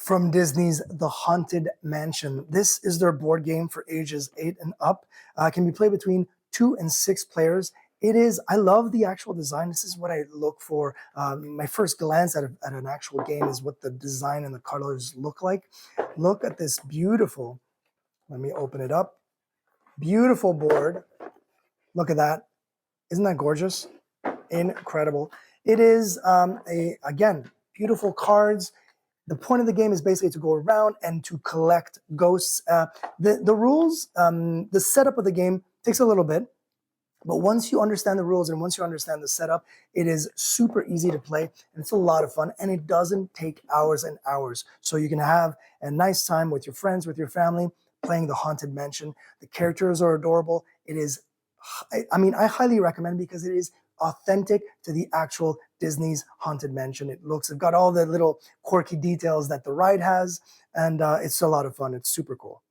from Disney's The Haunted Mansion. This is their board game for ages 8 and up. Can be played between 2 and 6 players. I love the actual design. This is what I look for. My first glance at an actual game is what the design and the colors look like. Look at this beautiful, let me open it up. Beautiful board. Look at that. Isn't that gorgeous? Incredible. It is, again, beautiful cards. The point of the game is basically to go around and to collect ghosts. The rules, the setup of the game takes a little bit, but once you understand the rules and once you understand the setup, it is super easy to play and it's a lot of fun and it doesn't take hours and hours. So you can have a nice time with your friends, with your family, playing the Haunted Mansion. The characters are adorable. It is, I highly recommend because it is authentic to the actual Disney's Haunted Mansion. It's got all the little quirky details that the ride has, and it's a lot of fun. It's super cool.